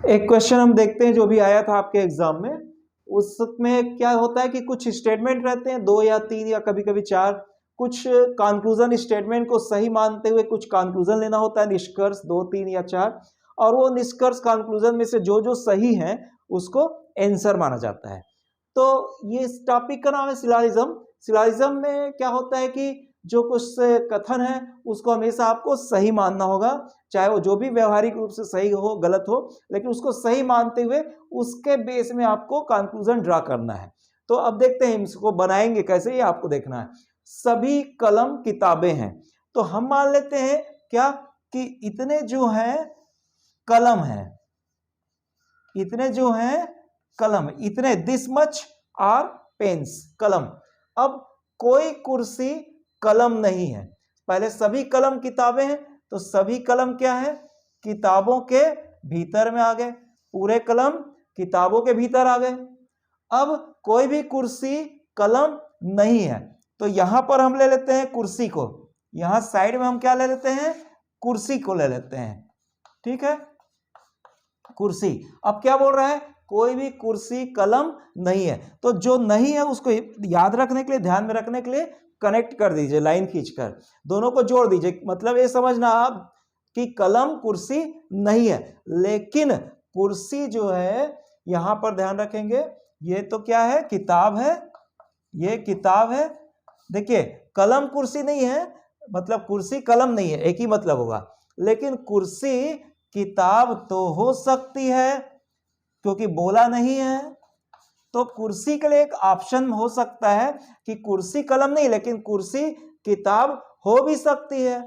एक क्वेश्चन हम देखते हैं जो भी आया था आपके एग्जाम में। उसमें क्या होता है कि कुछ स्टेटमेंट रहते हैं, 2 या 3 या कभी कभी 4। कुछ कंक्लूजन स्टेटमेंट को सही मानते हुए कुछ कंक्लूजन लेना होता है, निष्कर्ष 2, 3 या 4। और वो निष्कर्ष कंक्लूजन में से जो जो सही है उसको आंसर माना जाता है। तो ये इस टॉपिक का नाम है सिलोजिज्म। सिलोजिज्म में क्या होता है कि जो कुछ कथन है उसको हमेशा आपको सही मानना होगा, चाहे वो जो भी व्यवहारिक रूप से सही हो गलत हो, लेकिन उसको सही मानते हुए उसके बेस में आपको कंक्लूजन ड्रा करना है। तो अब देखते हैं इसको बनाएंगे कैसे, ये आपको देखना है। सभी कलम किताबें हैं, तो हम मान लेते हैं क्या कि इतने जो हैं कलम हैं, इतने जो हैं कलम, इतने दिस मच आर पेन्स कलम। अब कोई कुर्सी कलम नहीं है। पहले सभी कलम किताबें हैं, तो सभी कलम क्या है, किताबों के भीतर में आ गए, पूरे कलम किताबों के भीतर आ गए। अब कोई भी कुर्सी कलम नहीं है, तो यहां पर हम ले लेते हैं कुर्सी को, यहां साइड में हम क्या ले लेते हैं, कुर्सी को ले लेते हैं। ठीक है, कुर्सी। अब क्या बोल रहा है, कोई भी कुर्सी कलम नहीं है, तो जो नहीं है उसको याद रखने के लिए, ध्यान में रखने के लिए कनेक्ट कर दीजिए, लाइन खींचकर दोनों को जोड़ दीजिए। मतलब ये समझना आप कि कलम कुर्सी नहीं है, लेकिन कुर्सी जो है यहां पर ध्यान रखेंगे, ये तो क्या है, किताब है, ये किताब है। देखिए कलम कुर्सी नहीं है, मतलब कुर्सी कलम नहीं है, एक ही मतलब होगा। लेकिन कुर्सी किताब तो हो सकती है, क्योंकि बोला नहीं है, तो कुर्सी के लिए एक ऑप्शन हो सकता है कि कुर्सी कलम नहीं, लेकिन कुर्सी किताब हो भी सकती है,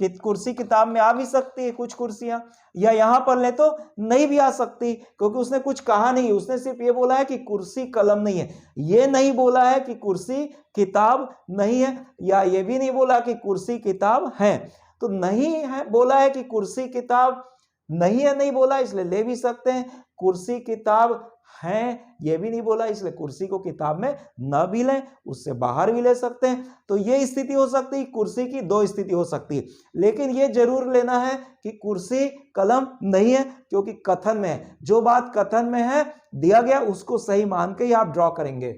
कि कुर्सी किताब में आ भी सकती है कुछ कुर्सियां। या यहां पर ले तो नहीं भी आ सकती, क्योंकि उसने कुछ कहा नहीं, उसने सिर्फ ये बोला है कि कुर्सी कलम नहीं है। ये नहीं बोला है कि कुर्सी किताब नहीं है, या ये भी नहीं बोला कि कुर्सी किताब है। तो नहीं है बोला है कि कुर्सी किताब नहीं है, नहीं बोला इसलिए ले भी सकते हैं। कुर्सी किताब है ये भी नहीं बोला, इसलिए कुर्सी को किताब में न भी लें, उससे बाहर भी ले सकते हैं। तो ये स्थिति हो सकती है, कुर्सी की 2 स्थिति हो सकती है। लेकिन ये जरूर लेना है कि कुर्सी कलम नहीं है, क्योंकि कथन में है, जो बात कथन में है दिया गया उसको सही मान के ही आप ड्रॉ करेंगे।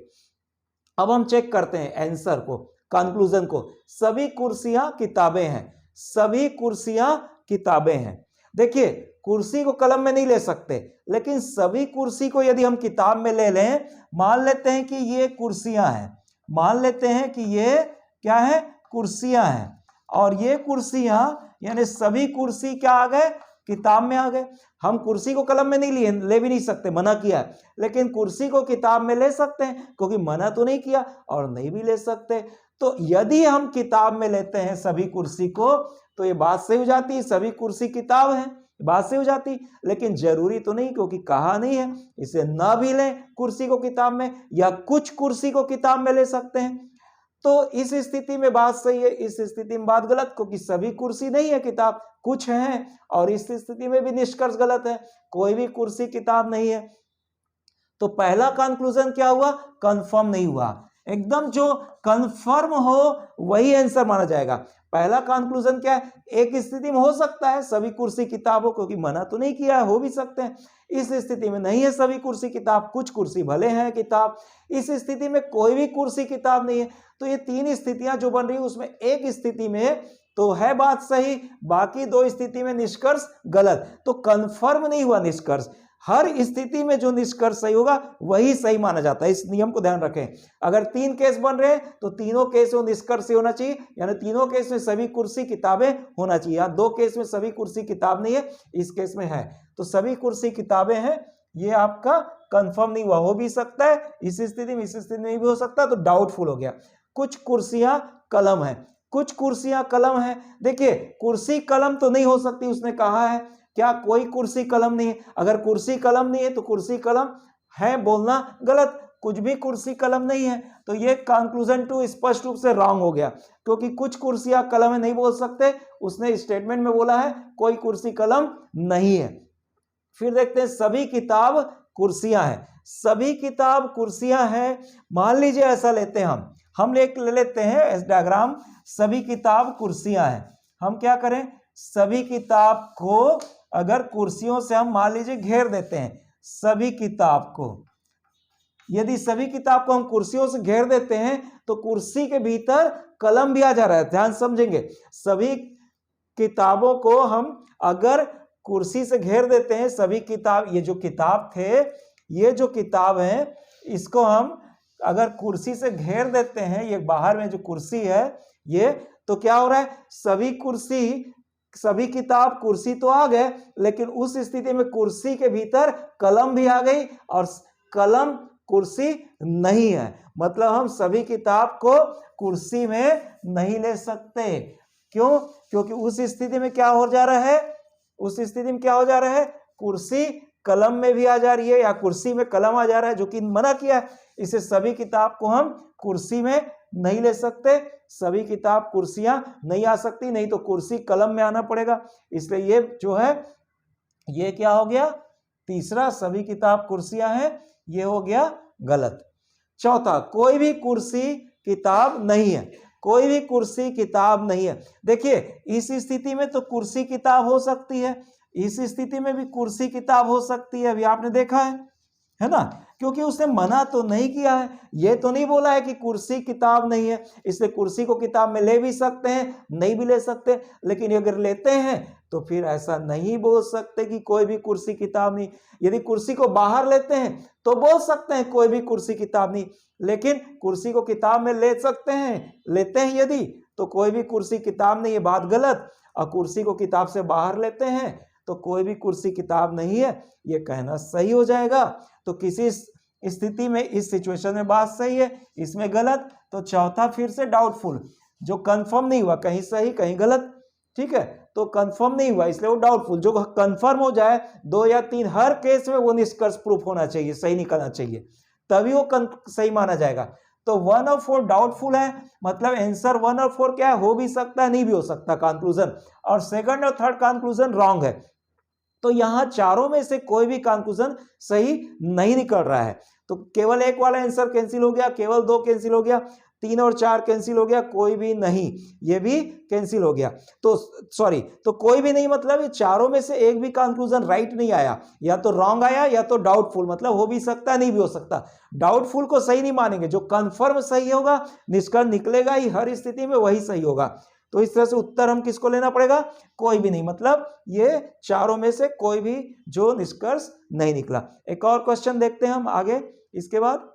अब हम चेक करते हैं आंसर को, कंक्लूजन को। सभी कुर्सियां किताबें हैं, सभी कुर्सियां किताबें हैं। देखिए कुर्सी को कलम में नहीं ले सकते, लेकिन सभी कुर्सी को यदि हम किताब में ले लें, मान लेते हैं कि ये कुर्सियां हैं, मान लेते हैं कि ये क्या है, कुर्सियां हैं, और ये कुर्सियां यानी सभी कुर्सी क्या आ गए, किताब में आ गए। हम कुर्सी को कलम में नहीं लिए, ले भी नहीं सकते, मना किया है, लेकिन कुर्सी को किताब में ले सकते हैं, क्योंकि मना तो नहीं किया और नहीं भी ले सकते। तो यदि हम किताब में लेते हैं सभी कुर्सी को, तो ये बात सही हो जाती है, सभी कुर्सी किताब है, बात सही हो जाती। लेकिन जरूरी तो नहीं, क्योंकि कहा नहीं है, इसे ना भी लें कुर्सी को किताब में, या कुछ कुर्सी को किताब में ले सकते हैं। तो इस स्थिति में बात सही है, इस स्थिति में बात गलत, क्योंकि सभी कुर्सी नहीं है किताब, कुछ है। और इस स्थिति में भी निष्कर्ष गलत है, कोई भी कुर्सी किताब नहीं है। तो पहला कंक्लूजन क्या हुआ, कंफर्म नहीं हुआ। एकदम जो कंफर्म हो वही आंसर माना जाएगा। पहला कंक्लूजन क्या है, एक स्थिति में हो सकता है सभी कुर्सी किताब हो, क्योंकि मना तो नहीं किया है, हो भी सकते हैं। इस स्थिति में नहीं है सभी कुर्सी किताब, कुछ कुर्सी भले हैं किताब। इस स्थिति में कोई भी कुर्सी किताब नहीं है। तो ये 3 स्थितियां जो बन रही है, उसमें एक स्थिति में तो है बात सही, बाकी 2 स्थिति में निष्कर्ष गलत। तो कंफर्म नहीं हुआ निष्कर्ष। हर स्थिति में जो निष्कर्ष सही होगा वही सही माना जाता है, इस नियम को ध्यान रखें। अगर 3 केस बन रहे हैं तो तीनों केस में निष्कर्ष सही होना चाहिए, यानी तीनों केस में सभी कुर्सी किताबें होना चाहिए। यहाँ 2 केस में सभी कुर्सी किताब नहीं है, इस केस में है, तो सभी कुर्सी किताबें हैं। ये आपका कंफर्म नहीं हुआ, हो भी सकता है इस स्थिति में, इस स्थिति में भी हो सकता है, तो डाउटफुल हो गया। कुछ कुर्सियां कलम है, कुछ कुर्सियां कलम है। देखिए कुर्सी कलम तो नहीं हो सकती, उसने कहा है क्या कोई कुर्सी कलम नहीं है। अगर कुर्सी कलम नहीं है तो कुर्सी कलम है बोलना गलत, कुछ भी कुर्सी कलम नहीं है। तो ये कंक्लूजन 2 स्पष्ट रूप से रॉन्ग हो गया, क्योंकि कुछ कुर्सियां कलम है नहीं बोल सकते, उसने स्टेटमेंट में बोला है कोई कुर्सी कलम नहीं है। फिर देखते हैं सभी किताब कुर्सियां हैं, सभी किताब कुर्सियां हैं। मान लीजिए ऐसा लेते हैं हम ले लेते हैं डायग्राम, सभी किताब कुर्सियां हैं। हम क्या करें, सभी किताब को अगर कुर्सियों से हम मान लीजिए घेर देते हैं सभी किताब को, यदि सभी किताब को हम कुर्सियों से घेर देते हैं तो कुर्सी के भीतर कलम भी आ जा रहा है। ध्यान समझेंगे, सभी किताबों को हम अगर कुर्सी से घेर देते हैं, सभी किताब, ये जो किताब थे, ये जो किताब है, इसको हम अगर कुर्सी से घेर देते हैं, ये बाहर में जो कुर्सी है ये, तो क्या हो रहा है, सभी कुर्सी, सभी किताब, कुर्सी तो आ गए, लेकिन उस स्थिति में कुर्सी के भीतर कलम भी आ गई और कलम कुर्सी नहीं है। मतलब हम सभी किताब को कुर्सी में नहीं ले सकते। क्यों? क्योंकि उस स्थिति में क्या हो जा रहा है, उस स्थिति में क्या हो जा रहा है, कुर्सी कलम में भी आ जा रही है या कुर्सी में कलम आ जा रहा है, जो कि मना किया है। इसे सभी किताब को हम कुर्सी में नहीं ले सकते, सभी किताब कुर्सियां नहीं आ सकती, नहीं तो कुर्सी कलम में आना पड़ेगा। इसलिए ये जो है, ये क्या हो गया, तीसरा सभी किताब कुर्सियां हैं, ये हो गया गलत। चौथा, कोई भी कुर्सी किताब नहीं है, कोई भी कुर्सी किताब नहीं है। देखिए इस स्थिति में तो कुर्सी किताब हो सकती है, इस स्थिति में भी कुर्सी किताब हो सकती है, अभी आपने देखा है ना, क्योंकि उसने मना तो नहीं किया है, ये तो नहीं बोला है कि कुर्सी किताब नहीं है, इसलिए कुर्सी को किताब में ले भी सकते हैं, नहीं भी ले सकते। लेकिन अगर लेते हैं तो फिर ऐसा नहीं बोल सकते कि कोई भी कुर्सी किताब नहीं। यदि कुर्सी को बाहर लेते हैं तो बोल सकते हैं कोई भी कुर्सी किताब नहीं, लेकिन कुर्सी को किताब में ले सकते हैं, लेते हैं यदि, तो कोई भी कुर्सी किताब नहीं, ये बात गलत। और कुर्सी को किताब से बाहर लेते हैं तो कोई भी कुर्सी किताब नहीं है, ये कहना सही हो जाएगा। तो किसी स्थिति में, इस सिचुएशन में बात सही है, इसमें गलत। तो चौथा फिर से डाउटफुल, जो कंफर्म नहीं हुआ, कहीं सही कहीं गलत, ठीक है, तो कंफर्म नहीं हुआ इसलिए वो डाउटफुल। जो कंफर्म हो जाए 2 या 3, हर केस में वो निष्कर्ष प्रूफ होना चाहिए, सही निकलना चाहिए, तभी वो सही माना जाएगा। तो 1 और 4 डाउटफुल है, मतलब आंसर 1 और 4 क्या है, हो भी सकता है, नहीं भी हो सकता कंक्लूजन, और सेकंड और थर्ड कंक्लूजन रॉन्ग है। तो यहां चारों में से कोई भी कंक्लूजन सही नहीं निकल रहा है। तो केवल एक वाला आंसर कैंसिल हो गया, केवल 2 कैंसिल हो गया, 3 और 4 कैंसिल हो गया, कोई भी नहीं, ये भी कैंसिल हो गया। तो सॉरी, तो कोई भी नहीं मतलब ये चारों में से एक भी कंक्लूजन राइट नहीं आया, या तो रॉन्ग आया या तो डाउटफुल, मतलब हो भी सकता नहीं भी हो सकता। डाउटफुल को सही नहीं मानेंगे, जो कंफर्म सही होगा, निष्कर्ष निकलेगा ही हर स्थिति में, वही सही होगा। तो इस तरह से उत्तर हम किसको लेना पड़ेगा, कोई भी नहीं, मतलब ये चारों में से कोई भी जो निष्कर्ष नहीं निकला। एक और क्वेश्चन देखते हैं हम आगे इसके बाद।